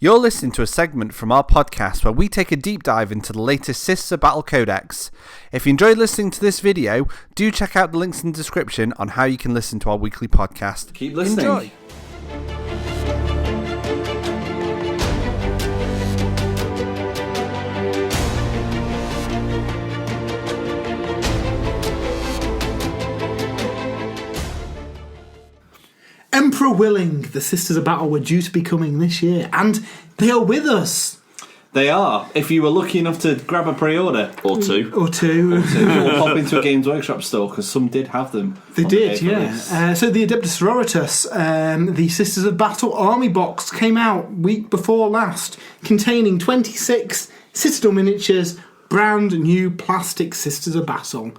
You're listening to a segment from our podcast where we take a deep dive into the latest Sisters of Battle Codex. If you enjoyed listening to this video, do check out the links in the description on how you can listen to our weekly podcast. Keep listening. Enjoy. Emperor willing, the Sisters of Battle were due to be coming this year, and they are with us. They are. If you were lucky enough to grab a pre-order or two, Or pop into a Games Workshop store, because some did have them. They did, yeah. So the Adepta Sororitas, the Sisters of Battle army box came out week before last, containing 26 Citadel miniatures, brand new plastic Sisters of Battle,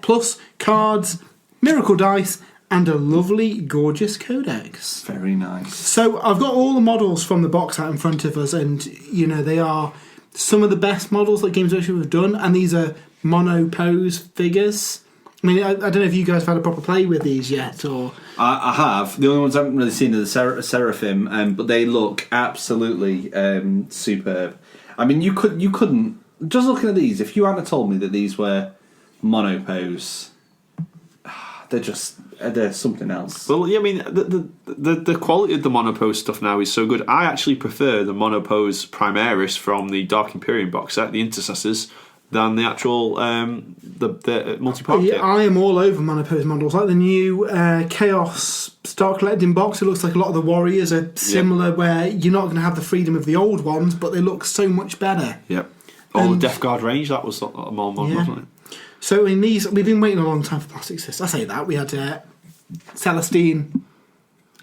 plus cards, miracle dice, and a lovely, gorgeous codex. Very nice. So I've got all the models from the box out in front of us, and you know they are some of the best models that Games Workshop have done, and these are mono pose figures. I mean, I don't know if you guys have had a proper play with these yet, or I have. The only ones I haven't really seen are the Seraphim, but they look absolutely superb. I mean, you couldn't just looking at these. If you hadn't told me that these were mono pose, they're something else. Well, yeah, I mean, the quality of the monopose stuff now is so good. I actually prefer the monopose Primaris from the Dark Imperium box set, the Intercessors, than the actual the multi-part kit. I am all over monopose models, like the new Chaos Start Collecting box. It looks like a lot of the Warriors are similar, where you're not going to have the freedom of the old ones, but they look so much better. Yep. The Death Guard range, that was more modern, wasn't it? So in these, we've been waiting a long time for plastic sisters. I say that we had Celestine,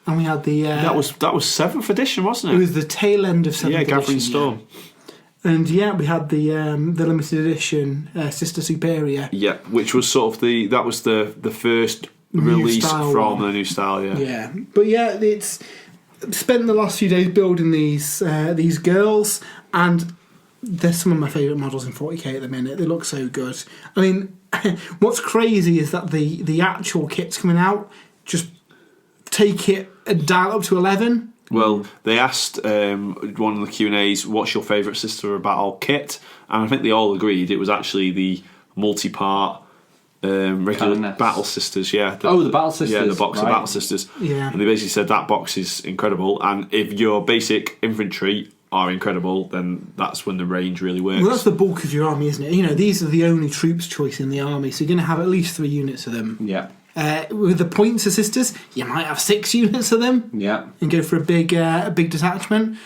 and we had the that was 7th edition, wasn't it? It was the tail end of 7th edition. Gathering Storm. Yeah. And we had the limited edition Sister Superior. Yeah, which was sort of that was the first release from the new style. Yeah. Yeah, but it's spent the last few days building these girls, and they're some of my favourite models in 40k at the minute. They look so good. I mean, what's crazy is that the actual kits coming out just take it and dial up to 11. Well, they asked one of the Q&As, what's your favourite Sister of Battle kit? And I think they all agreed it was actually the multi-part regular Battle Sisters. Yeah. The Battle Sisters. Yeah, the box of Battle Sisters. Yeah. And they basically said that box is incredible, and if your basic infantry are incredible, then that's when the range really works. Well, that's the bulk of your army, isn't it? You know, these are the only troops choice in the army, so you're going to have at least 3 units of them. Yeah. With the points of sisters, you might have 6 units of them. Yeah. And go for a big detachment.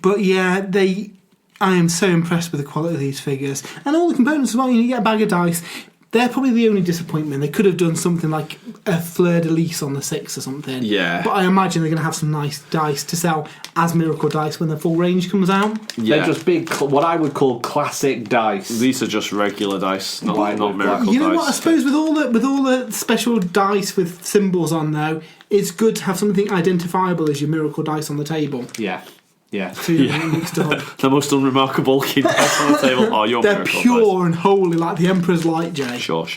But yeah, I am so impressed with the quality of these figures. And all the components as well. You get a bag of dice. They're probably the only disappointment. They could have done something like a fleur-de-lis on the 6 or something. Yeah. But I imagine they're going to have some nice dice to sell as miracle dice when the full range comes out. Yeah. They're just big, what I would call classic dice. These are just regular dice, not miracle dice. You know what? I suppose with all the special dice with symbols on, though, it's good to have something identifiable as your miracle dice on the table. Yeah. Yeah. Mixed up. The most unremarkable key dice on the table are your They're miracle pure dice. and holy, like the Emperor's Light, Jay. Sure.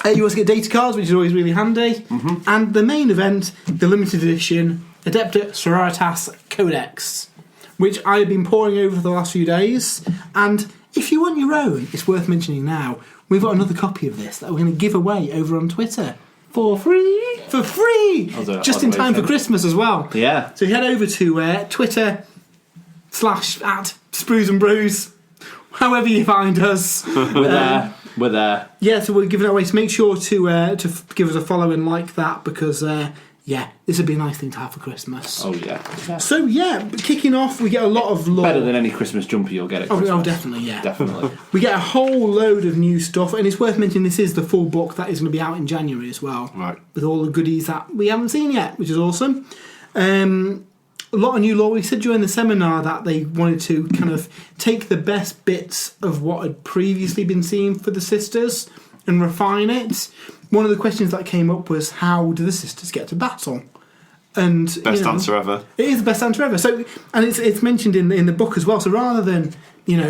You also get data cards, which is always really handy. Mm-hmm. And the main event, the limited edition Adepta Sororitas Codex, which I've been poring over for the last few days. And if you want your own, it's worth mentioning now, we've got another copy of this that we're going to give away over on Twitter. For free! For free! Just in time for Christmas as well. Yeah. So head over to Twitter / @Sprues and Brews, however you find us. We're there. Yeah, so we're giving it away. So make sure to give us a follow and like that, because this would be a nice thing to have for Christmas. Oh yeah. So kicking off, we get a lot of love. Better than any Christmas jumper you'll get at Christmas. Oh, definitely, yeah. Definitely. We get a whole load of new stuff, and it's worth mentioning this is the full book that is going to be out in January as well. Right. With all the goodies that we haven't seen yet, which is awesome. A lot of new lore. We said during the seminar that they wanted to kind of take the best bits of what had previously been seen for the sisters and refine it. One of the questions that came up was, how do the sisters get to battle? And Best answer ever. It is the best answer ever. So, and it's mentioned in the book as well. So rather than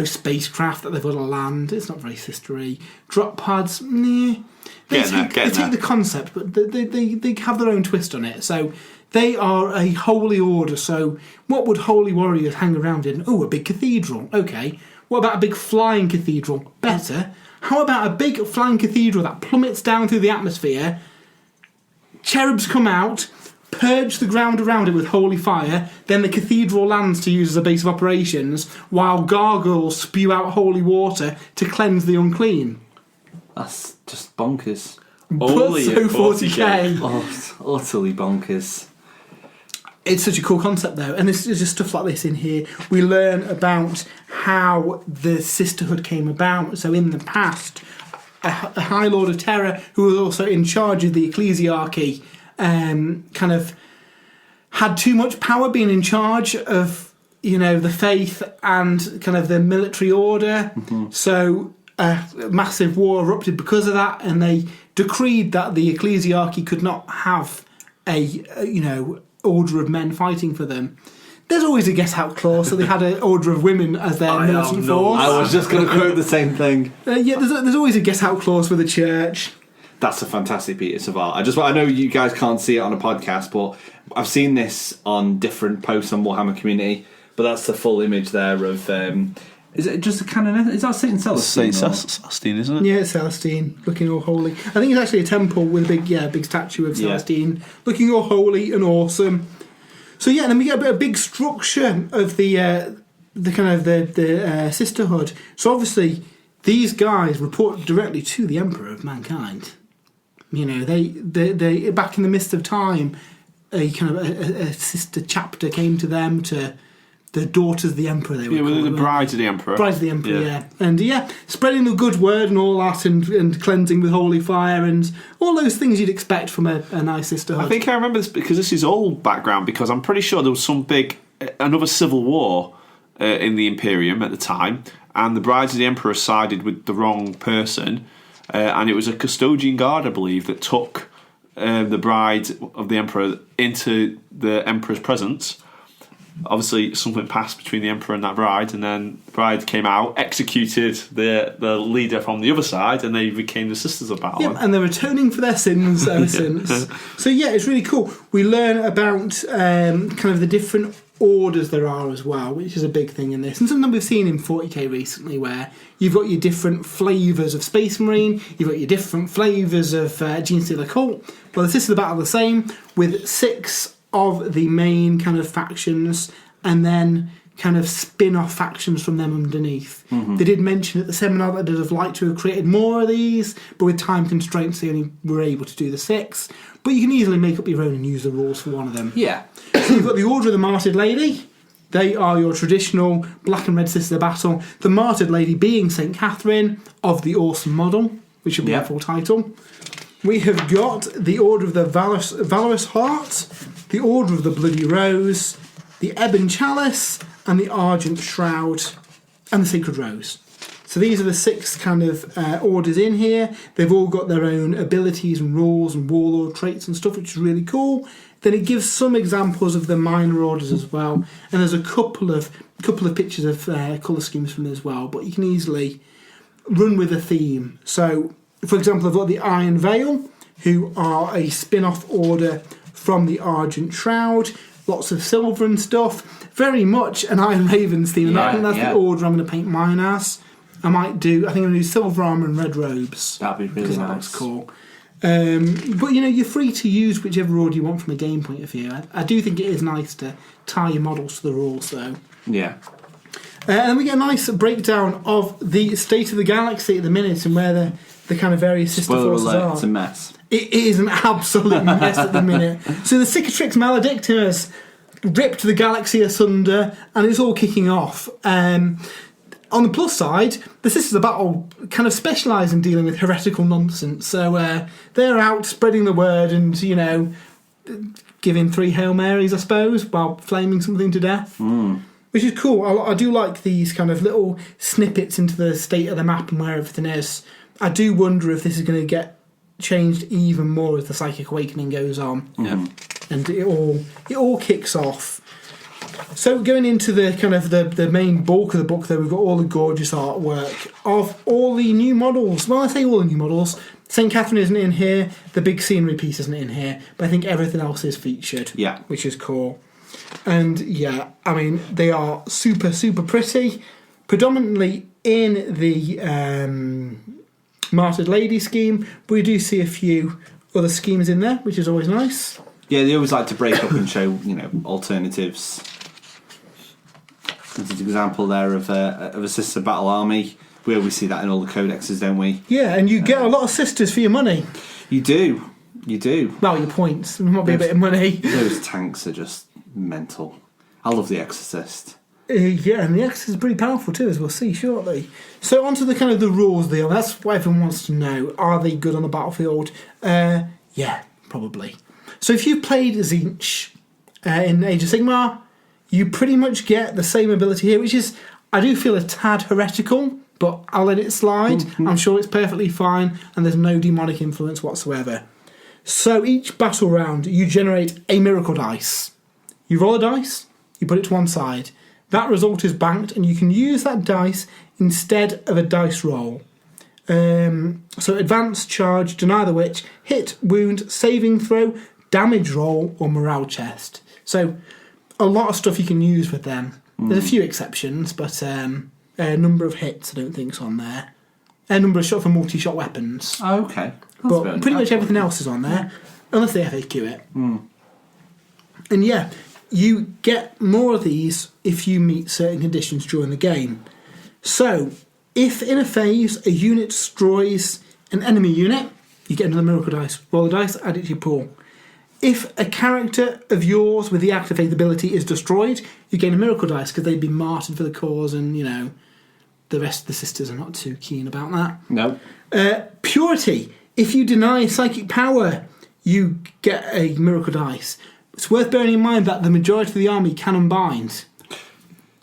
spacecraft that they've got to land, it's not very sistery. Drop pods, They take the concept, but they have their own twist on it. So They are a holy order, so what would holy warriors hang around in? Oh, a big cathedral. Okay. What about a big flying cathedral? Better. How about a big flying cathedral that plummets down through the atmosphere? Cherubs come out, purge the ground around it with holy fire, then the cathedral lands to use as a base of operations, while gargoyles spew out holy water to cleanse the unclean. That's just bonkers. Only So at 40k. Oh, utterly bonkers. It's such a cool concept, though, and this is just stuff like this in here. We learn about how the sisterhood came about. So in the past, a High Lord of Terror, who was also in charge of the ecclesiarchy, kind of had too much power, being in charge of, the faith and kind of the military order. Mm-hmm. So a massive war erupted because of that, and they decreed that the ecclesiarchy could not have a order of men fighting for them. There's always a get out clause, so they had an order of women as their militant force. I was just going to quote the same thing. There's always a get out clause for the church. That's a fantastic piece of art. I know you guys can't see it on a podcast, but I've seen this on different posts on Warhammer Community. But that's the full image there of. Is it just a canon? Is that Saint Celestine? Saint Celestine, isn't it? Yeah, it's Celestine, looking all holy. I think it's actually a temple with a big statue of Celestine, looking all holy and awesome. So yeah, and then we get a big structure of the kind of the sisterhood. So obviously, these guys report directly to the Emperor of Mankind. They back in the midst of time, a kind of a sister chapter came to them to. The daughters of the Emperor, they were called. The brides of the Emperor. Brides of the Emperor, yeah. And spreading the good word and all that, and cleansing with holy fire, and all those things you'd expect from a nice sisterhood. I think I remember this because this is old background, because I'm pretty sure there was another civil war in the Imperium at the time, and the brides of the Emperor sided with the wrong person, and it was a custodian guard, I believe, that took the bride of the Emperor into the Emperor's presence. Obviously, something passed between the Emperor and that bride, and then the bride came out, executed the leader from the other side, and they became the Sisters of Battle. Yeah, and they're atoning for their sins ever since. So yeah, it's really cool. We learn about kind of the different orders there are as well, which is a big thing in this. And something we've seen in 40k recently, where you've got your different flavours of Space Marine, you've got your different flavours of Gene Stealer Cult. Well, the Sisters of Battle are the same, with 6 of the main kind of factions, and then kind of spin-off factions from them underneath. Mm-hmm. They did mention at the seminar that they'd have liked to have created more of these, but with time constraints they only were able to do the 6. But you can easily make up your own and use the rules for one of them. Yeah. So you've got the Order of the Martyred Lady. They are your traditional black and red Sisters of Battle. The Martyred Lady being St. Catherine of the Awesome Model, which would be our full title. We have got the Order of the Valorous Heart, the Order of the Bloody Rose, the Ebon Chalice, and the Argent Shroud, and the Sacred Rose. So these are the 6 kind of orders in here. They've all got their own abilities and rules and warlord traits and stuff, which is really cool. Then it gives some examples of the minor orders as well, and there's a couple of pictures of colour schemes from it as well. But you can easily run with a theme. So, for example, I've got the Iron Veil, who are a spin-off order from the Argent Shroud. Lots of silver and stuff. Very much an Iron Ravens theme. And I think that's the order I'm going to paint mine as. I think I'm going to do silver armour and red robes. That'd be really nice. That looks cool. But you're free to use whichever order you want from a game point of view. I do think it is nice to tie your models to the rules, though. Yeah. And we get a nice breakdown of the state of the galaxy at the minute and where the kind of various sister forces are. It's a mess. It is an absolute mess at the minute. So the Cicatrix Maledictus ripped the galaxy asunder, and it's all kicking off. On the plus side, the Sisters of Battle kind of specialise in dealing with heretical nonsense. So they're out spreading the word and, giving 3 Hail Marys, I suppose, while flaming something to death. Which is cool. I do like these kind of little snippets into the state of the map and where everything is. I do wonder if this is going to get changed even more as the Psychic Awakening goes on. Yeah. And it all kicks off. So going into the kind of the main bulk of the book, though, we've got all the gorgeous artwork of all the new models. Well, I say all the new models, St. Catherine isn't in here, the big scenery piece isn't in here, but I think everything else is featured, which is cool. And yeah, I mean, they are super, super pretty, predominantly in the Martyred Lady scheme, but we do see a few other schemes in there, which is always nice. Yeah, they always like to break up and show, alternatives. There's an example there of a Sister Battle Army. We always see that in all the codexes, don't we? Yeah, and you get a lot of sisters for your money. You do. Well, your points. There might be a bit of money. Those tanks are just mental. I love the Exorcist. Yeah, and the Exorcist is pretty powerful too, as we'll see shortly. So onto the kind of the rules deal. That's what everyone wants to know. Are they good on the battlefield? Yeah, probably. So if you've played Tzeentch in Age of Sigmar, you pretty much get the same ability here, which is, I do feel, a tad heretical, but I'll let it slide. Mm-hmm. I'm sure it's perfectly fine, and there's no demonic influence whatsoever. So each battle round, you generate a miracle dice. You roll a dice, you put it to one side. That result is banked, and you can use that dice instead of a dice roll. So advance, charge, deny the witch, hit, wound, saving throw, damage roll, or morale chest. So a lot of stuff you can use with them. There's a few exceptions, but number of hits I don't think's on there. A number of shot for multi-shot weapons. Oh, okay. But pretty much everything else is on there, unless they FAQ it. And yeah, you get more of these if you meet certain conditions during the game. So, if in a phase a unit destroys an enemy unit, you get another miracle dice. Roll the dice, add it to your pool. If a character of yours with the active faith ability is destroyed, you gain a miracle dice because they've been martyred for the cause, and the rest of the sisters are not too keen about that. No. Purity. If you deny psychic power, you get a miracle dice. It's worth bearing in mind that the majority of the army can unbind.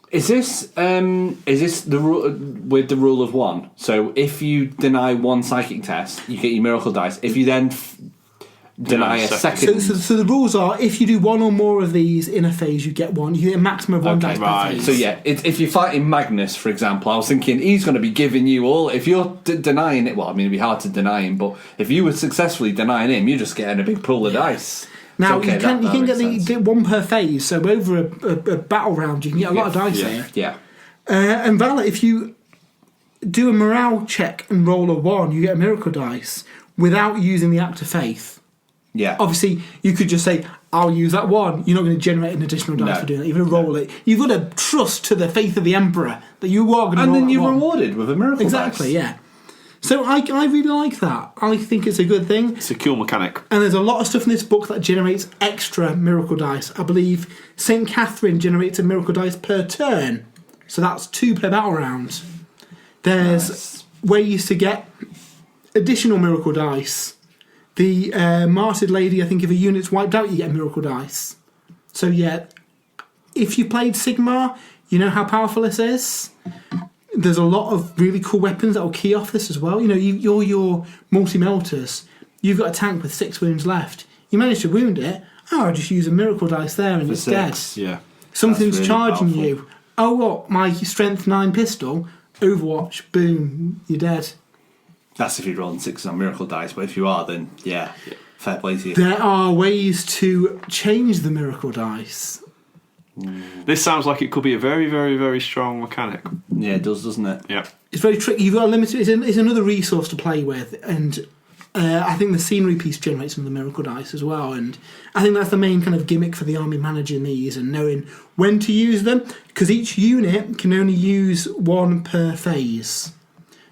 Is this the rule with the rule of one? So if you deny one psychic test, you get your miracle dice. If you then deny a second, so the rules are: if you do one or more of these in a phase, you get one. You get a maximum of one dice per phase. So yeah, if you're fighting Magnus, for example, I was thinking he's going to be giving you all. If you're denying it, well, I mean, it'd be hard to deny him, but if you were successfully denying him, you're just getting a big pool of dice. Now, you can get one per phase, so over a battle round, you can get a lot of dice here. Yeah. And Valor, if you do a morale check and roll a 1, you get a miracle dice without using the act of faith. Yeah. Obviously, you could just say, I'll use that 1. You're not going to generate an additional dice for doing that. You're going to roll it. You've got to trust to the faith of the Emperor that you are going to roll and then that you're 1. Rewarded with a miracle Exactly, dice. yeah. So I really like that. I think it's a good thing. It's a cool mechanic. And there's a lot of stuff in this book that generates extra miracle dice. I believe St. Catherine generates a miracle dice per turn. So that's 2 per battle round. There's ways to get additional miracle dice. The Martyred Lady, I think if a unit's wiped out, you get a miracle dice. So yeah, if you played Sigmar, you know how powerful this is. There's a lot of really cool weapons that will key off this as well. You're your multi-melters. You've got a tank with 6 wounds left. You manage to wound it. Oh, I'll just use a miracle dice there and it's dead. Yeah. Something's really charging powerful. you. Oh, what? My strength 9 pistol. Overwatch. Boom. You're dead. That's if you're rolling 6s on miracle dice, but if you are, then yeah. Fair play to you. There are ways to change the miracle dice. This sounds like it could be a very, very, very strong mechanic. Yeah, it does, doesn't it? Yeah. It's very tricky. You've got a limited. It's another resource to play with, and I think the scenery piece generates some of the miracle dice as well. And I think that's the main kind of gimmick for the army managing these and knowing when to use them, because each unit can only use 1 per phase.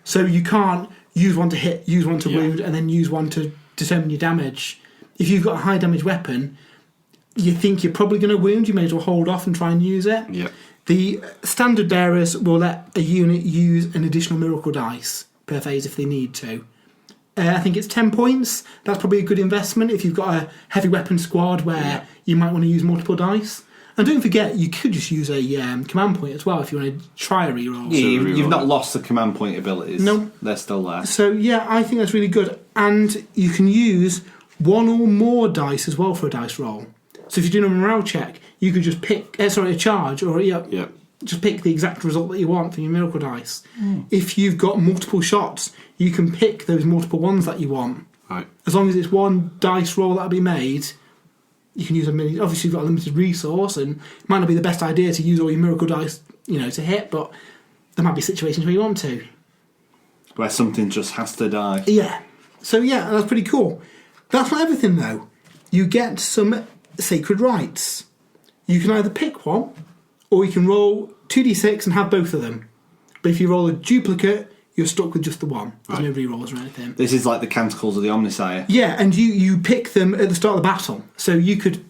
So you can't use 1 to hit, use 1 to wound, and then use 1 to determine your damage. If you've got a high damage weapon, you think you're probably going to wound, you may as well hold off and try and use it. Yeah. The standard bearers will let a unit use an additional miracle dice per phase if they need to. I think it's 10 points. That's probably a good investment if you've got a heavy weapon squad where you might want to use multiple dice. And don't forget, you could just use a command point as well if you want to try a reroll. Yeah, you've not lost the command point abilities. No. They're still there. So yeah, I think that's really good. And you can use 1 or more dice as well for a dice roll. So if you're doing a morale check, you could just pick, a charge or Yeah. just pick the exact result that you want from your miracle dice. If you've got multiple shots, you can pick those multiple ones that you want. Right. As long as it's one dice roll that'll be made, you can use a mini. Obviously, you've got a limited resource, and it might not be the best idea to use all your miracle dice, to hit, but there might be situations where you want to. Where something just has to die. Yeah. So, that's pretty cool. That's not everything, though. You get some sacred rites. You can either pick one, or you can roll 2d6 and have both of them. But if you roll a duplicate, you're stuck with just the one. There's no rerolls or anything. This is like the Canticles of the Omnissiah. Yeah, and you pick them at the start of the battle. So you could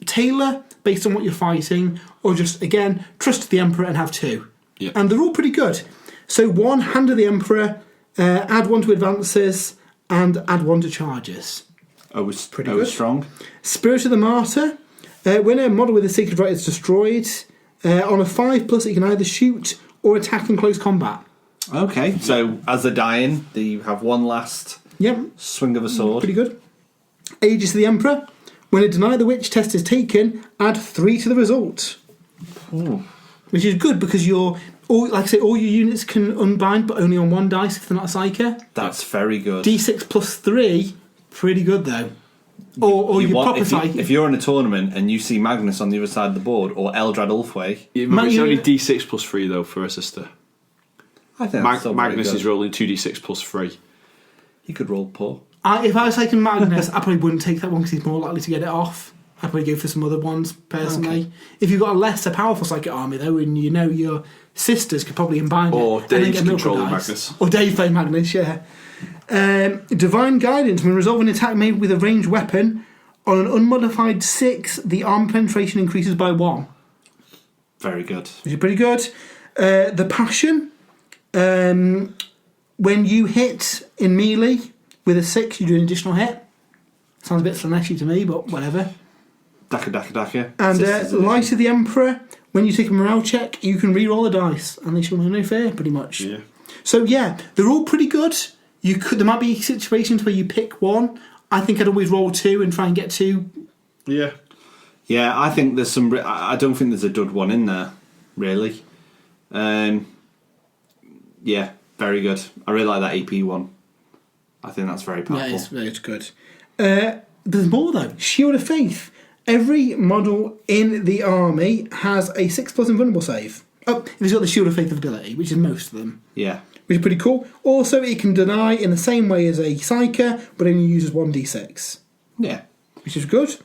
tailor based on what you're fighting, or just, again, trust the Emperor and have two. Yeah. And they're all pretty good. So one, Hand of the Emperor, add one to advances, and add one to charges. Pretty good. Strong. Spirit of the Martyr. When a model with a sacred rite is destroyed, on a 5+, it can either shoot or attack in close combat. Okay, so as they're dying, you have one last swing of a sword. Pretty good. Aegis of the Emperor. When a Deny the Witch test is taken, add 3 to the result. Ooh. Which is good because all your units can unbind, but only on one dice if they're not a Psyker. That's very good. D6 plus 3, pretty good though. Or your proper Psyker. If you're in a tournament and you see Magnus on the other side of the board, or Eldrad Ulfway... It's only D6 plus 3 though for a sister. I think that's still Magnus is rolling 2d6 plus 3. He could roll poor. If I was taking Magnus, I probably wouldn't take that one because he's more likely to get it off. I'd probably go for some other ones, personally. Okay. If you've got a lesser powerful Psychic army, though, and your sisters could probably unbind or it. Or Dave's controlling Magnus. Or Dave playing Magnus, yeah. Divine Guidance. When resolving an attack made with a ranged weapon, on an unmodified 6, the arm penetration increases by 1. Very good. Which is pretty good. The Passion. When you hit in melee with a 6, you do an additional hit. Sounds a bit Slaneshi to me, but whatever. Daka. And Light of the Emperor. When you take a morale check, you can re-roll the dice, and they shall know no fear, pretty much. Yeah. So they're all pretty good. There might be situations where you pick one. I think I'd always roll 2 and try and get 2. Yeah. Yeah, I think there's some... I don't think there's a dud one in there, really. Yeah, very good. I really like that AP one. I think that's very powerful. Yeah, it's good. There's more, though. Shield of Faith. Every model in the army has a 6+ invulnerable save. Oh, it's got the Shield of Faith ability, which is most of them. Yeah. Which is pretty cool. Also, it can deny in the same way as a Psyker, but only uses 1d6. Yeah. Which is good.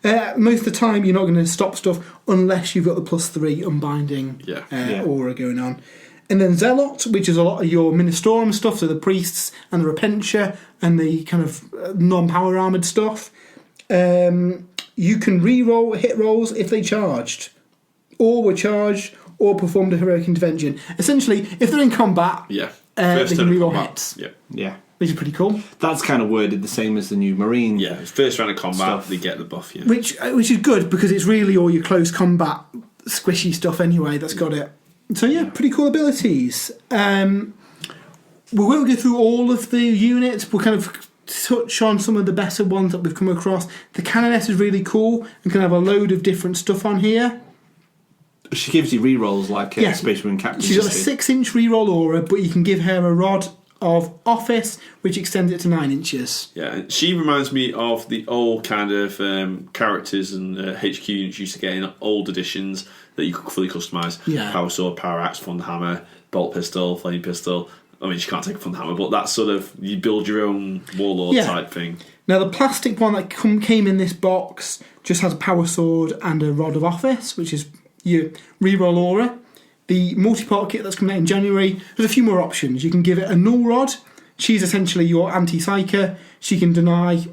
Most of the time, you're not going to stop stuff unless you've got the +3 unbinding aura going on. And then Zealot, which is a lot of your Ministorum stuff, so the priests and the Repentia and the kind of non-power armoured stuff. You can re-roll hit rolls if they charged, or were charged, or performed a heroic intervention. Essentially, if they're in combat, they can re-roll hits. Yeah. Which is pretty cool. That's kind of worded the same as the new Marine. Yeah, first round of combat, they get the buff, yeah. Which is good, because it's really all your close combat, squishy stuff anyway that's got it. So pretty cool abilities. We won't go through all of the units. We'll kind of touch on some of the better ones that we've come across. The Canoness is really cool and can have a load of different stuff on here. She gives you rerolls like Space Marine Captain. She's got a 6-inch reroll aura, but you can give her a Rod of Office, which extends it to 9 inches. Yeah, she reminds me of the old kind of characters and HQ units you used to get in old editions that you could fully customise. Yeah. Power Sword, Power Axe, Thunderhammer, Bolt Pistol, Flame Pistol. I mean, she can't take a Thunderhammer, but that's sort of, you build your own Warlord type thing. Now, the plastic one that came in this box just has a Power Sword and a Rod of Office, which is your reroll aura. The multi-part kit that's coming out in January, there's a few more options. You can give it a Null Rod. She's essentially your anti-Psyker. She can deny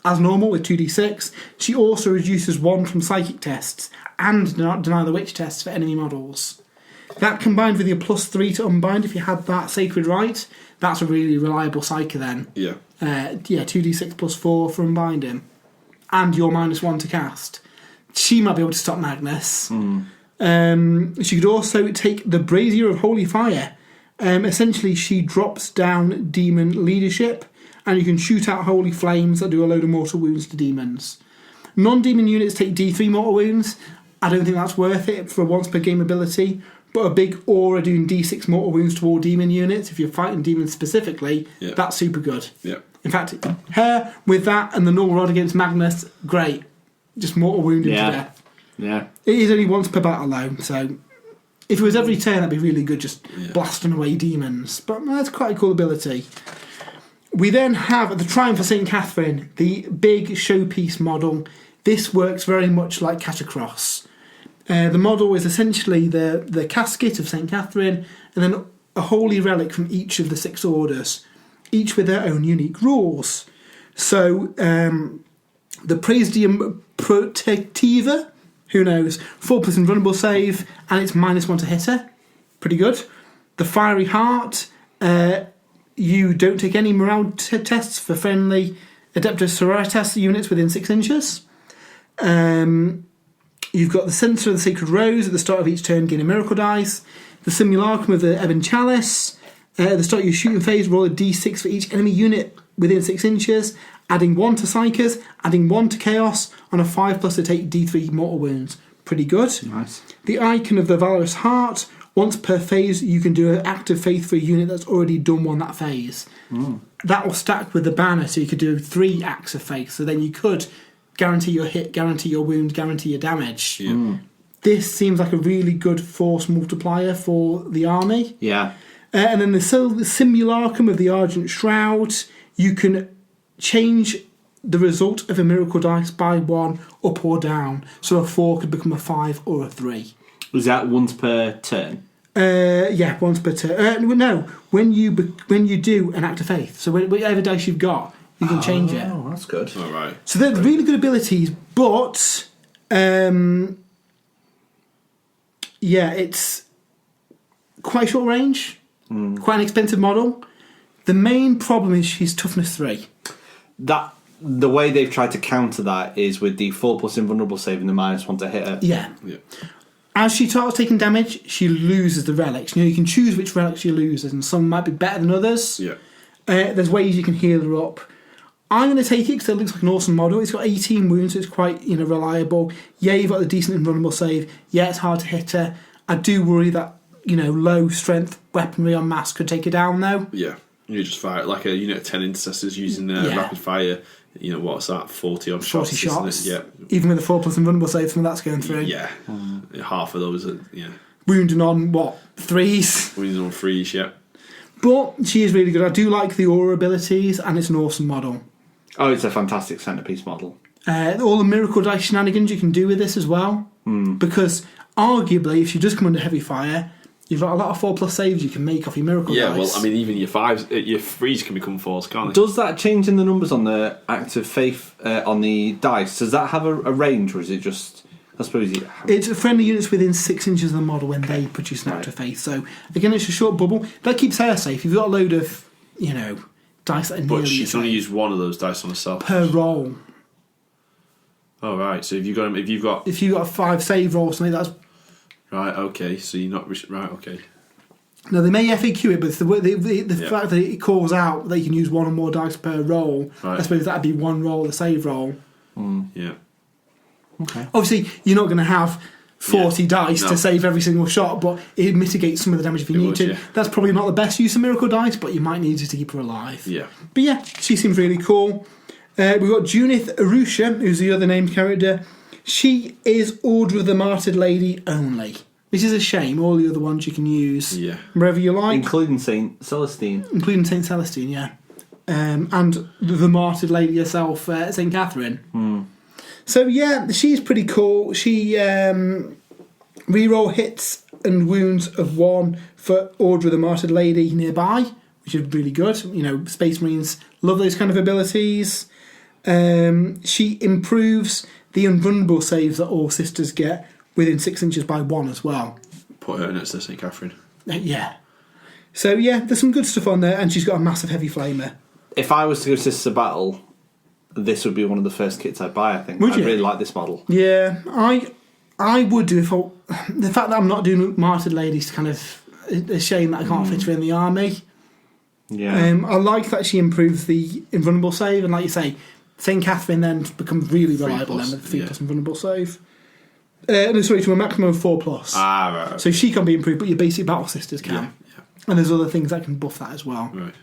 as normal with 2d6. She also reduces 1 from Psychic tests and deny the Witch tests for enemy models. That combined with your +3 to unbind, if you had that Sacred Rite, that's a really reliable Psyker then. Yeah. 2d6 +4 for unbinding. And your -1 to cast. She might be able to stop Magnus. She could also take the Brazier of Holy Fire. Essentially, she drops down demon leadership, and you can shoot out holy flames that do a load of mortal wounds to demons. Non-demon units take D3 mortal wounds. I don't think that's worth it for a once per game ability. But a big aura doing D6 mortal wounds to all demon units, if you're fighting demons specifically, that's super good. Yeah. In fact, her with that and the normal rod against Magnus, great. Just mortal wounding to death. Yeah. It is only once per battle though, so if it was every turn, that'd be really good, just blasting away demons. But that's quite a cool ability. We then have the Triumph of St. Catherine, the big showpiece model. This works very much like Catacross. The model is essentially the casket of St. Catherine and then a holy relic from each of the 6 orders, each with their own unique rules. So the Praesidium Protectiva, who knows, 4+ invulnerable save and it's -1 to hitter. Pretty good. The Fiery Heart, you don't take any morale tests for friendly Adepta Sororitas units within 6 inches. You've got the Censer of the Sacred Rose at the start of each turn, gain a miracle dice. The Simulacrum of the Ebon Chalice. At the start of your shooting phase, roll a d6 for each enemy unit within 6 inches, adding 1 to Psychers, adding 1 to Chaos, on a 5+ to take d3 mortal wounds. Pretty good. Nice. The Icon of the Valorous Heart. Once per phase, you can do an act of faith for a unit that's already done one that phase. That will stack with the banner, so you could do 3 acts of faith. So then you could guarantee your hit, guarantee your wound, guarantee your damage. This seems like a really good force multiplier for the army. Yeah. And then the Simulacrum of the Argent Shroud, you can change the result of a miracle dice by 1 up or down. So a 4 could become a 5 or a 3. Was that once per turn? Yeah, once per turn. No, when you do an act of faith. So whatever dice you've got, you can change it. Oh, that's good. All right. So they're really good abilities, but it's quite short range, quite an expensive model. The main problem is she's toughness 3. The way they've tried to counter that is with the 4+ invulnerable save and the -1 to hit her. Yeah. As she starts taking damage, she loses the relics. You can choose which relics she loses, and some might be better than others. Yeah. There's ways you can heal her up. I'm going to take it because it looks like an awesome model. It's got 18 wounds, so it's quite reliable. Yeah, you've got a decent invulnerable save. Yeah, it's hard to hit her. I do worry that low strength weaponry en masse could take her down though. Yeah, you just fire like a unit of 10 intercessors using rapid fire. What's that? 40 odd shots. 40 shots. Yeah. Even with a 4+ invulnerable save, some of that's going through. Yeah. Half of those are wounding on 3s. Wounding on 3s. Yeah. But she is really good. I do like the aura abilities, and it's an awesome model. Oh, it's a fantastic centerpiece model. All the miracle dice shenanigans you can do with this as well. Because arguably, if you just come under heavy fire, you've got a lot of 4+ saves you can make off your miracle dice. Yeah, well, I mean, even your 3s can become 4s, can't they? Does that change in the numbers on the act of faith on the dice? Does that have a range, or is it just? I suppose it's friendly units within 6 inches of the model when they produce an act of faith. So again, it's a short bubble that keeps her safe. If you've got a load of dice that are nearly but she can only use 1 of those dice on herself per roll. Oh right, so if you've got a 5 save roll or something, that's right. Okay, so you're not right. Okay. Now they may FAQ it, but it's the fact that it calls out that you can use 1 or more dice per roll. Right. I suppose that'd be 1 roll, a save roll. Yeah. Okay. Obviously, you're not going to have 40 dice to save every single shot, but it mitigates some of the damage if you need to. Yeah. That's probably not the best use of miracle dice, but you might need it to keep her alive. Yeah. But yeah, she seems really cool. We've got Junith Arusha, who's the other named character. She is Order of the Martyred Lady only, which is a shame. All the other ones you can use wherever you like. Including St. Celestine. Including St. Celestine, yeah. And the Martyred Lady herself, St. Catherine. So yeah, she's pretty cool. She reroll hits and wounds of 1 for Order of the Martyred Lady nearby, which is really good. Space Marines love those kind of abilities. She improves the invulnerable saves that all sisters get within 6 inches by 1 as well. Put her next to St. Catherine. Yeah. So yeah, there's some good stuff on there, and she's got a massive heavy flamer. If I was to go Sisters of Battle, this would be one of the first kits I'd buy, I think. Would you? I really like this model. Yeah, I would do if the fact that I'm not doing Martyred Ladies kind of a shame that I can't fit her in the army. Yeah. I like that she improves the invulnerable save, and like you say, St. Catherine then becomes really reliable then with the 3+ invulnerable save. No, sorry, to a maximum of 4+. Right. So she can't be improved, but your basic battle sisters can. Yeah. And there's other things that can buff that as well. Right.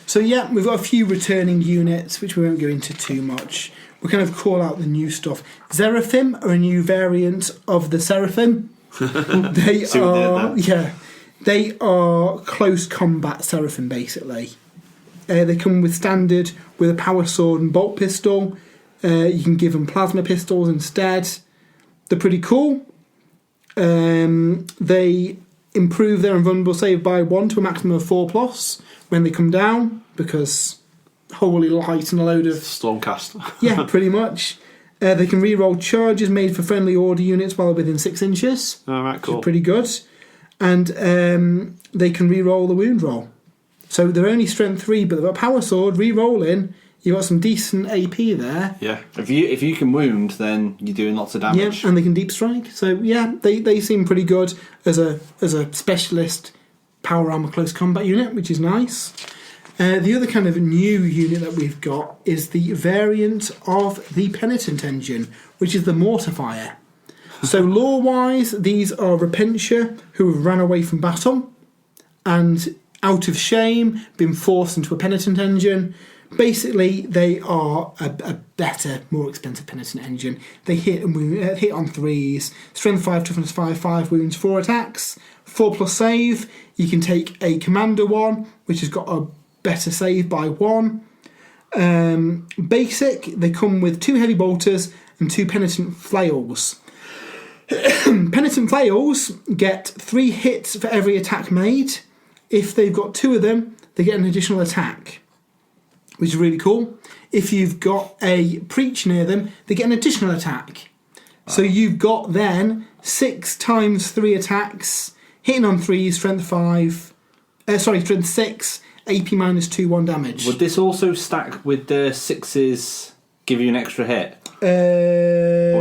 So yeah, we've got a few returning units, which we won't go into too much. We'll kind of call out the new stuff. Seraphim are a new variant of the Seraphim. They are close combat Seraphim, basically. They come with standard with a power sword and bolt pistol. You can give them plasma pistols instead. They're pretty cool. They improve their invulnerable save by 1 to a maximum of 4+ when they come down, because holy light and a load of... Stormcast. Yeah, pretty much. They can reroll charges made for friendly order units while they're within 6 inches. All right, cool. Which is pretty good. And they can reroll the wound roll. So they're only strength 3, but they've got power sword, re-rolling. You've got some decent AP there. Yeah. If you can wound, then you're doing lots of damage. Yeah, and they can deep strike. So yeah, they seem pretty good as a specialist power armor close combat unit, which is nice. The other kind of new unit that we've got is the variant of the Penitent Engine, which is the Mortifier. So lore-wise, these are Repentia who have ran away from battle and out of shame been forced into a Penitent Engine. Basically, they are a better, more expensive Penitent Engine. They hit on 3s, strength 5, toughness 5, 5 wounds, 4 attacks, 4+ save. You can take a commander one, which has got a better save by 1. Basic, they come with 2 heavy bolters and 2 penitent flails. Penitent flails get 3 hits for every attack made. If they've got 2 of them, they get an additional attack, which is really cool. If you've got a preach near them, they get an additional attack. So you've got then 6 times 3 attacks, hitting on 3s, strength 6, AP minus 2, 1 damage. Would this also stack with the 6s, give you an extra hit? No,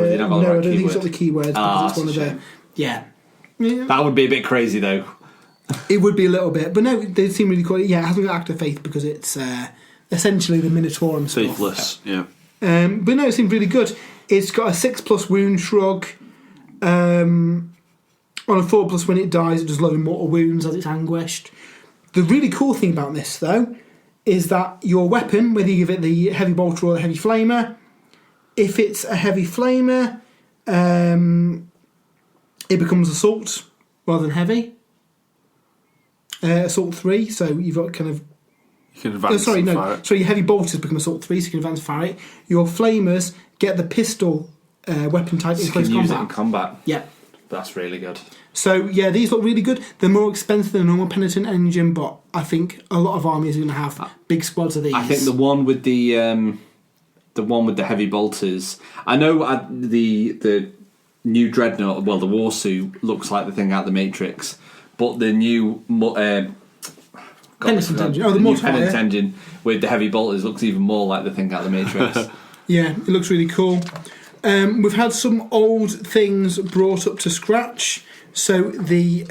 I don't think it's keyword? got the keywords because it's one of the... Yeah. That would be a bit crazy, though. It would be a little bit, but no, they seem really cool. Yeah, it hasn't got Act of Faith because it's essentially the Minotaurum stuff. Faithless, yeah. But no, it seems really good. It's got a 6+ wound shrug. On a 4+ when it dies, it does a lot of mortal wounds as it's anguished. The really cool thing about this, though, is that your weapon, whether you give it the heavy bolter or the heavy flamer, if it's a heavy flamer, it becomes assault rather than heavy. Assault 3, so you've got kind of... You can advance and fire it. Sorry, your heavy bolters become assault 3, so you can advance and fire it. Your flamers get the pistol weapon type in close you can use it combat. in combat. Yeah. That's really good. So yeah, these look really good. They're more expensive than a normal Penitent Engine, but I think a lot of armies are going to have big squads of these. I think the one with the heavy bolters. I know the new Dreadnought, well, the Warsuit looks like the thing out of the Matrix, but the new Penitent Engine. Oh, the new Mortifier. Penitent Engine with the heavy bolters looks even more like the thing out of the Matrix. Yeah, it looks really cool. We've had some old things brought up to scratch. So the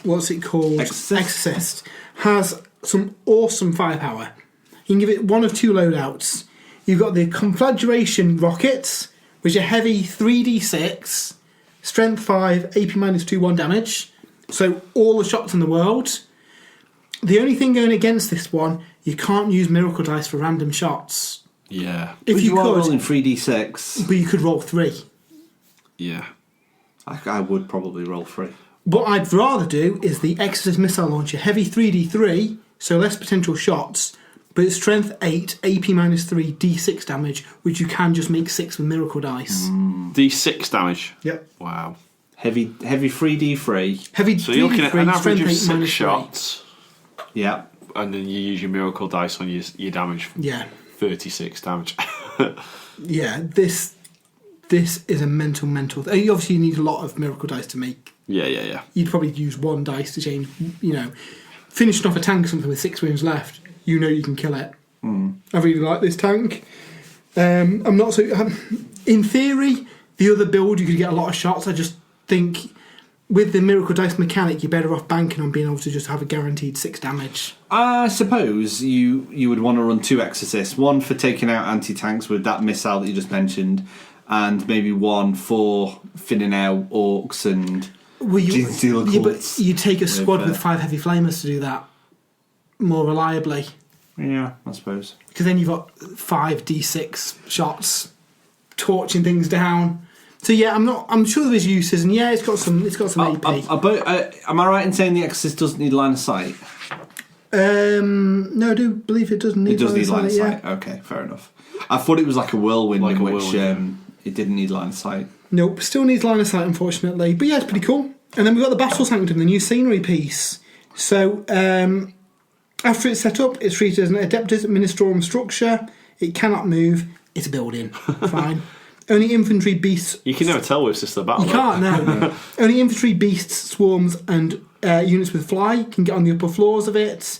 what's it called? Exorcist has some awesome firepower. You can give it one of 2 loadouts. You've got the Conflagration rockets, which are heavy 3d6, strength 5, AP minus 2, 1 damage. So all the shots in the world. The only thing going against this one, you can't use miracle dice for random shots. Yeah. If you are could, rolling 3d6, but you could roll 3. Yeah. I would probably roll 3. What I'd rather do is the Exorcist missile launcher, heavy 3d3, so less potential shots, but it's strength 8, AP minus 3, d6 damage, which you can just make 6 with miracle dice. D6 damage. Yep. Wow. Heavy 3d3. Heavy So you're looking at an 3d3, average of strength 8 6 minus 3. shots, Yeah. and then you use your miracle dice on your damage. Yeah. 36 damage. Yeah, this is a mental thing. Obviously, you need a lot of miracle dice to make. Yeah. You'd probably use 1 dice to change, finishing off a tank or something with 6 wounds left, you can kill it. I really like this tank. I'm not so... in theory, the other build, you could get a lot of shots. I just think with the miracle dice mechanic, you're better off banking on being able to just have a guaranteed 6 damage. I suppose you would want to run 2 Exorcists. One for taking out anti-tanks with that missile that you just mentioned, and maybe one for thinning out orcs and gene-stealer cults. But you take a squad with, with 5 heavy flamers to do that more reliably. Yeah, I suppose. Because then you've got 5 D6 shots torching things down. So yeah, I'm sure there's uses, and yeah, it's got some AP. Am I right in saying the Exorcist doesn't need line of sight? No, I do believe it doesn't need. It does need line of sight. Yeah. Okay, fair enough. I thought it was like a whirlwind, it didn't need line of sight. Nope, still needs line of sight, unfortunately. But yeah, it's pretty cool. And then we've got the Battle Sanctum, the new scenery piece. So after it's set up, it's treated as an Adeptus Ministorum structure. It cannot move. It's a building. Fine. Only infantry beasts. You can never tell with Sister Battle. You can't, no. Only infantry beasts, swarms, and units with fly can get on the upper floors of it.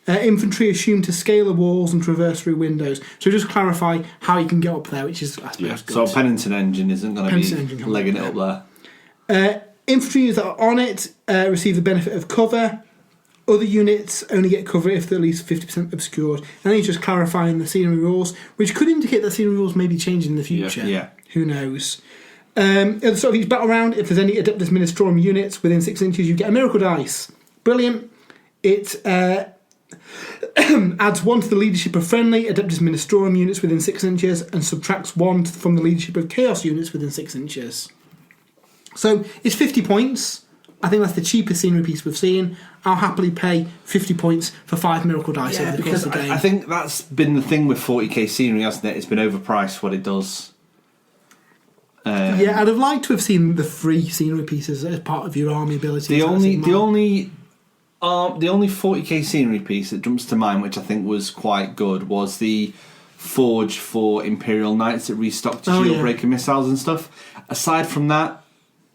Infantry assumed to scale the walls and traverse through windows. So just clarify how you can get up there, which is, I suppose, good. So a Penitent engine isn't going to be legging it up there. Infantry that are on it receive the benefit of cover. Other units only get cover if they're at least 50% obscured. And then he's just clarifying the scenery rules, which could indicate that scenery rules may be changing in the future. Yeah. Who knows? At the start of each battle round, if there's any Adeptus Ministorum units within 6 inches, you get a miracle dice. Brilliant. It adds 1 to the leadership of friendly Adeptus Ministorum units within 6 inches and subtracts 1 from the leadership of Chaos units within 6 inches. So it's 50 points. I think that's the cheapest scenery piece we've seen. I'll happily pay 50 points for 5 miracle dice over the course of the game. I think that's been the thing with 40k scenery, hasn't it? It's been overpriced what it does. Yeah, I'd have liked to have seen the free scenery pieces as part of your army abilities. The only 40k scenery piece that jumps to mind, which I think was quite good, was the Forge for Imperial Knights that restocked shield breaker missiles and stuff. Aside from that,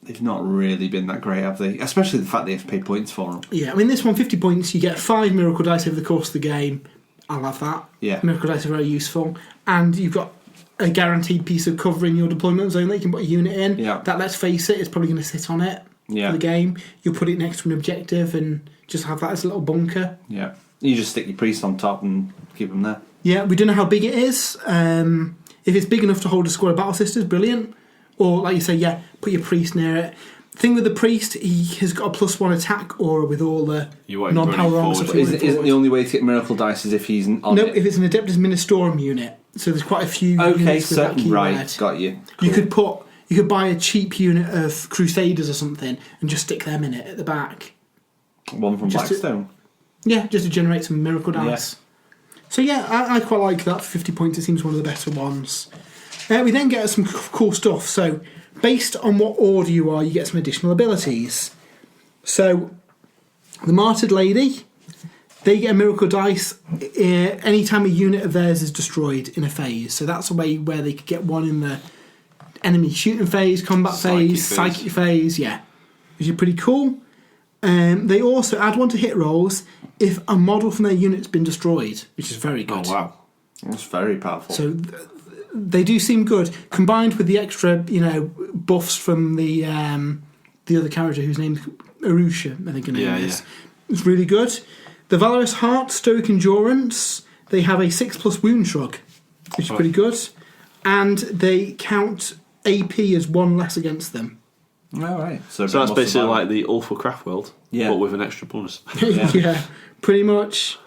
they've not really been that great, have they? Especially the fact they have to pay points for them. Yeah, I mean, this one, 50 points, you get 5 miracle dice over the course of the game. I love that. Yeah. Miracle dice are very useful. And you've got a guaranteed piece of cover in your deployment zone that you can put a unit in. Yeah. That, let's face it, is probably going to sit on it for the game. You'll put it next to an objective and just have that as a little bunker. Yeah. You just stick your priest on top and keep them there. Yeah, we don't know how big it is. If it's big enough to hold a squad of Battle Sisters, brilliant. Or, like you say, put your priest near it. Thing with the priest, he has got a +1 attack aura with all the non-power armor. Isn't the only way to get miracle dice is if he's on it? If it's an Adeptus Ministorum unit. So there's quite a few units with that keyword. Right, got you. Cool. You could buy a cheap unit of Crusaders or something and just stick them in it at the back. One from Blackstone. Just to generate some miracle dice. Yeah. So I quite like that. For 50 points, it seems one of the better ones. We then get some cool stuff. So, based on what order you are, you get some additional abilities. So, the Martyred Lady, they get a miracle dice anytime a unit of theirs is destroyed in a phase. So that's a way where they could get one in the enemy shooting phase, combat phase, psychic phase, which is pretty cool. They also add 1 to hit rolls if a model from their unit's been destroyed, which is very good. Oh wow, that's very powerful. So they do seem good, combined with the extra, buffs from the other character whose name's Arusha, I think her name is. It's really good. The Valorous Heart, Stoic Endurance, they have a 6+ wound shrug, which is pretty good. And they count AP as 1 less against them. Right. So that's basically like the Ulfa Craft World, but with an extra bonus. Yeah, pretty much.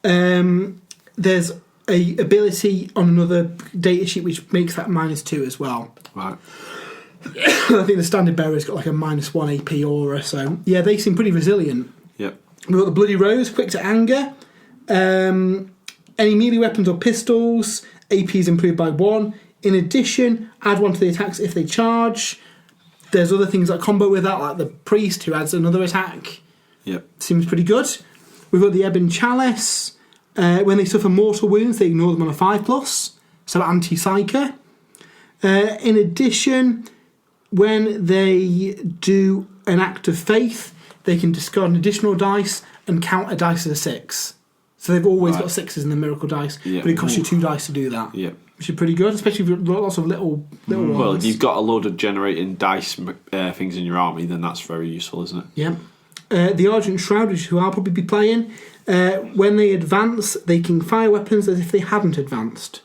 There's a ability on another data sheet which makes that -2 as well. Right. I think the Standard Bearer's got like a -1 AP aura, so they seem pretty resilient. Yep. We've got the Bloody Rose, quick to anger. Any melee weapons or pistols, AP is improved by 1. In addition, add 1 to the attacks if they charge. There's other things that combo with that, like the Priest who adds another attack. Yep. Seems pretty good. We've got the Ebon Chalice. When they suffer mortal wounds, they ignore them on a 5+, so anti-psyker. In addition, when they do an act of faith, they can discard an additional dice and count a dice as a 6. So they've always got 6s in the miracle dice, but it costs you 2 dice to do that. Yeah. Which is pretty good, especially if you've got lots of little ones. Well, if you've got a load of generating dice things in your army, then that's very useful, isn't it? Yeah. The Argent Shroud, which who I'll probably be playing, when they advance, they can fire weapons as if they hadn't advanced.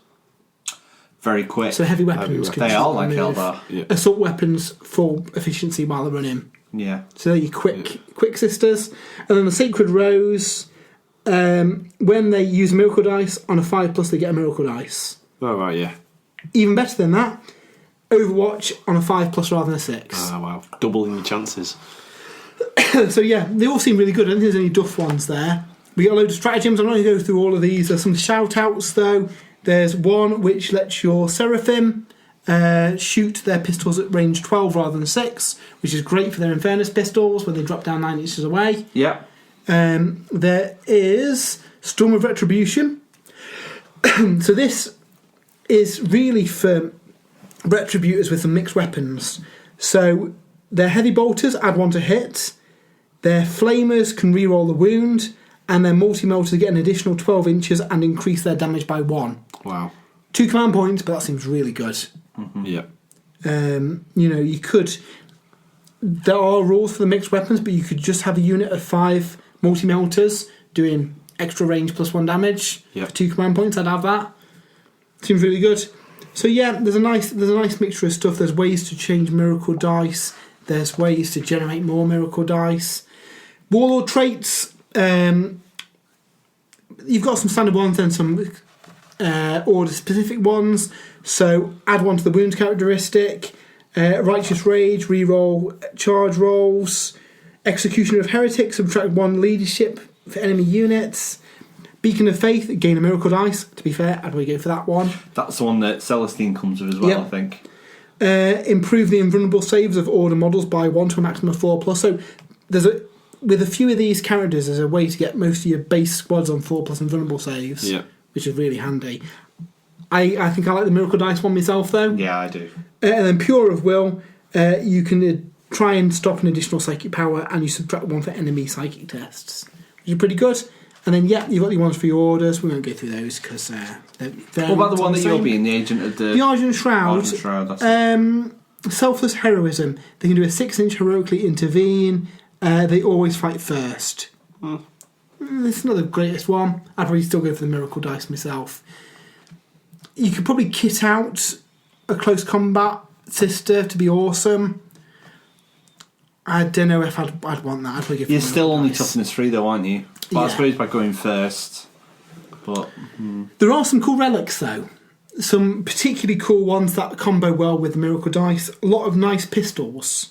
very quick. So heavy weapons Heavy can They just are like move. Eldar. Yeah. Assault weapons full efficiency while they're running. Yeah. So they're your quick sisters. And then the Sacred Rose, when they use Miracle Dice, on a 5+, they get a Miracle Dice. Oh, right, yeah. Even better than that, Overwatch on a 5+ rather than a 6. Oh, wow. Doubling your chances. So yeah, they all seem really good. I don't think there's any duff ones there. We got a load of stratagems. I'm not going to go through all of these. There's some shout-outs, though. There's one which lets your Seraphim shoot their pistols at range 12 rather than 6, which is great for their Infernus pistols when they drop down 9 inches away. Yeah. There is Storm of Retribution. So this is really for Retributors with some mixed weapons. So their Heavy Bolters add 1 to hit, their Flamers can reroll the wound, and their Multi-Melters get an additional 12 inches and increase their damage by 1. Wow. 2 command points, but that seems really good. Mm-hmm. Yeah. You could... There are rules for the mixed weapons, but you could just have a unit of 5 Multi-Melters doing extra range +1 damage. Yep. For 2 command points, I'd have that. Seems really good. So yeah, there's a nice mixture of stuff. There's ways to change Miracle Dice. There's ways to generate more Miracle Dice. Warlord traits. You've got some standard ones and some order-specific ones. So add 1 to the wound characteristic. Righteous Rage, reroll charge rolls. Executioner of Heretics, subtract 1 leadership for enemy units. Beacon of Faith, gain a Miracle Dice. To be fair, I'd probably go for that one. That's the one that Celestine comes with as well, Yep. I think. Improve the invulnerable saves of order models by 1 to a maximum of 4+. So with a few of these characters, there's a way to get most of your base squads on 4+ invulnerable saves, Yeah. which is really handy. I think I like the Miracle Dice one myself, though. Yeah, I do. And then Pure of Will, you can try and stop an additional psychic power, and you subtract 1 for enemy psychic tests, which is pretty good. And then, yeah, you've got the ones for your orders. We won't go through those because they're What about the one that you're being, the agent of the... The Argent Shroud. Argent Shroud, that's it. Selfless Heroism. They can do a 6-inch heroically intervene. They always fight first. This is not the greatest one. I'd probably still go for the Miracle Dice myself. You could probably kit out a close combat sister to be awesome. I don't know if I'd want that. I'd probably go for You're the still Miracle only Dice. toughness 3 though, aren't you? But I Yeah. suppose by going first. But There are some cool relics though. Some particularly cool ones that combo well with the Miracle Dice. A lot of nice pistols.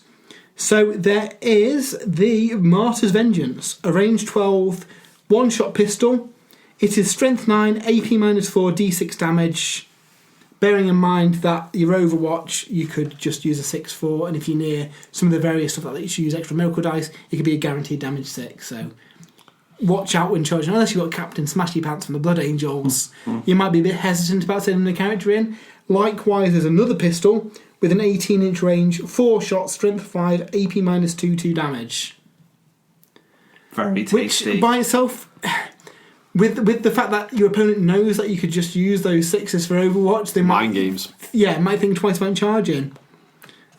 So there is the Martyr's Vengeance, a range 12 one-shot pistol. It is strength 9, AP -4, D6 damage. Bearing in mind that your Overwatch, you could just use a 6/4, and if you're near some of the various stuff that you should use extra Miracle Dice, it could be a guaranteed damage 6. So watch out when charging. Unless you've got Captain Smash Your Pants from the Blood Angels, you might be a bit hesitant about sending the character in. Likewise, there's another pistol with an 18-inch range, 4 shots, strength 5, AP -2 damage. very tasty. Which by itself, with the fact that your opponent knows that you could just use those 6s for Overwatch, they Mind might games. might think twice about charging.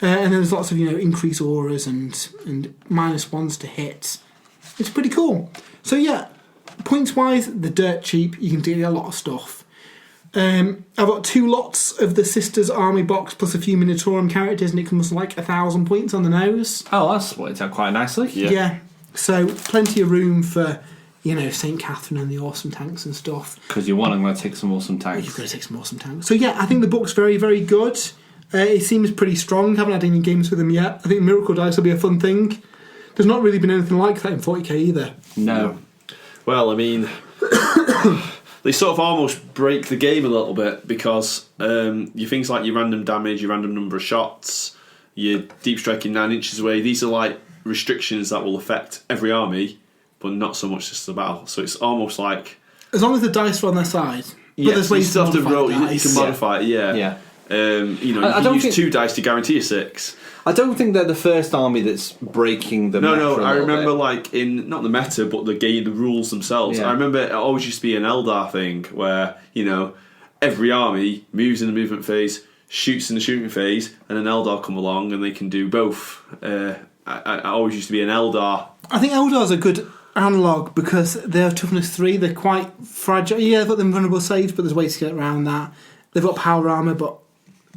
And there's lots of increased auras and -1s to hit. It's pretty cool. So yeah, points wise, they're dirt cheap. You can do a lot of stuff. I've got 2 lots of the Sisters Army box plus a few Minotaurum characters, and it comes like 1,000 points on the nose. Oh, that's worked out quite nicely. Yeah. So plenty of room for St. Catherine and the awesome tanks and stuff. Because you want, I'm going to take some awesome You've tanks. got to take some awesome tanks. So yeah, I think the book's very, very good. It seems pretty strong. Haven't had any games with them yet. I think Miracle Dice will be a fun thing. There's not really been anything like that in 40k either. No. Well, I mean, they sort of almost break the game a little bit because your things like your random damage, your random number of shots, your deep striking 9 inches away, these are like restrictions that will affect every army, but not so much just the battle. So it's almost like... As long as the dice are on their side. Yeah, there's so you ways still have to modify roll. the You dice. can modify it, yeah. Yeah. You I can don't use think- 2 dice to guarantee a 6. I don't think they're the first army that's breaking the meta No, a I little remember bit. like in not the meta, but the game, the rules themselves. Yeah. I remember it always used to be an Eldar thing where every army moves in the movement phase, shoots in the shooting phase, and an Eldar come along and they can do both. I always used to be an Eldar. I think Eldar's a good analogue because they're toughness 3. They're quite fragile. Yeah, they've got them vulnerable saves, but there's ways to get around that. They've got power armor, but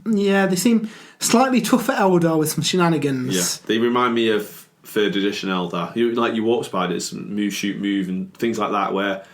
yeah, they seem slightly tough for Eldar with some shenanigans. Yeah, they remind me of 3rd edition Eldar. You warp spiders, move, shoot, move, and things like that, where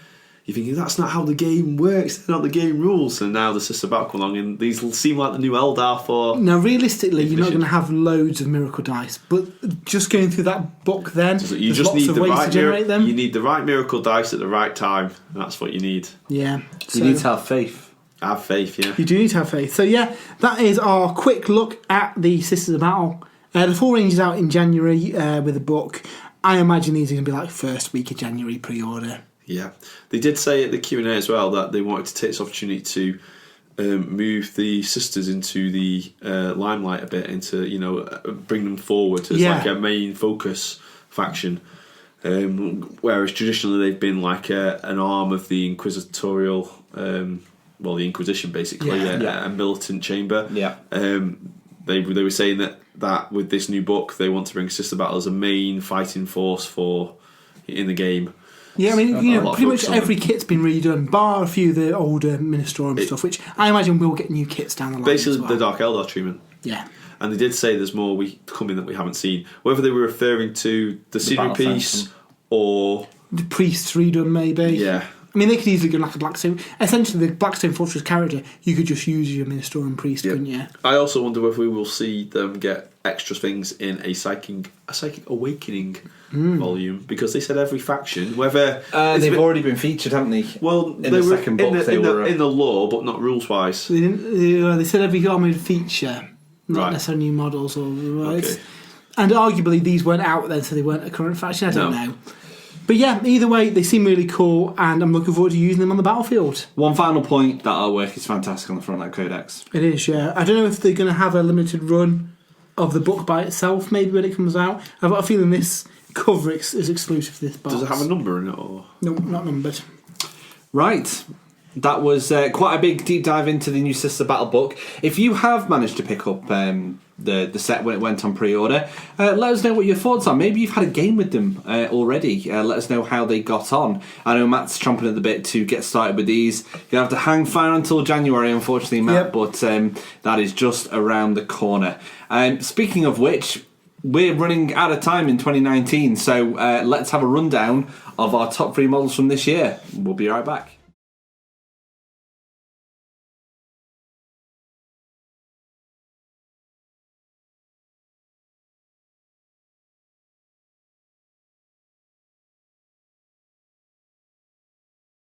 you're thinking that's not how the game works, that's not the game rules. And now the Sister Battle come along, and these will seem like the new Eldar for. Now, realistically, you're not going to have loads of miracle dice, but just going through that book, then So you there's just lots need of the ways right to generate them. You need the right miracle dice at the right time. And that's what you need. Yeah, You need to have faith. Have faith, yeah. You do need to have faith. So yeah, that is our quick look at the Sisters of Battle. The full range is out in January with a book. I imagine these are going to be like first week of January pre-order. Yeah, they did say at the Q&A as well that they wanted to take this opportunity to move the sisters into the limelight a bit, into bring them forward as like a main focus faction. Whereas traditionally they've been like an arm of the inquisitorial, the Inquisition basically, a militant chamber. Yeah. They were saying that with this new book they want to bring Sister Battle as a main fighting force in the game. Yeah, I mean, pretty much every kit's been redone, bar a few of the older Ministorum stuff, which I imagine we'll get new kits down the line. Basically, as well. the Dark Eldar treatment. Yeah. And they did say there's more coming that we haven't seen. Whether they were referring to the Siri piece or the priests redone, maybe. Yeah. I mean, they could easily go like a Blackstone. Essentially, the Blackstone Fortress character, you could just use your Ministorum priest, couldn't you? I also wonder if we will see them get extra things in a psychic awakening volume, because they said every faction, whether they've already been featured, haven't they? Well, in the second book, they were in the lore, but not rules wise. They didn't. They said every armoured feature, not necessarily new models or Okay. And arguably these weren't out then, so they weren't a current faction. I don't know. But yeah, either way, they seem really cool, and I'm looking forward to using them on the battlefield. One final point, that artwork is fantastic on the front of that Codex. It is, yeah. I don't know if they're going to have a limited run of the book by itself, maybe when it comes out. I've got a feeling this cover is exclusive to this box. Does it have a number in it? Or? No, not numbered. Right. That was quite a big deep dive into the new Sister Battle book. If you have managed to pick up the set when it went on pre-order, let us know what your thoughts are. Maybe you've had a game with them already. Let us know how they got on. I know Matt's chomping at the bit to get started with these. You're going to have to hang fire until January, unfortunately, Matt, but that is just around the corner. Speaking of which, we're running out of time in 2019, so let's have a rundown of our top 3 models from this year. We'll be right back.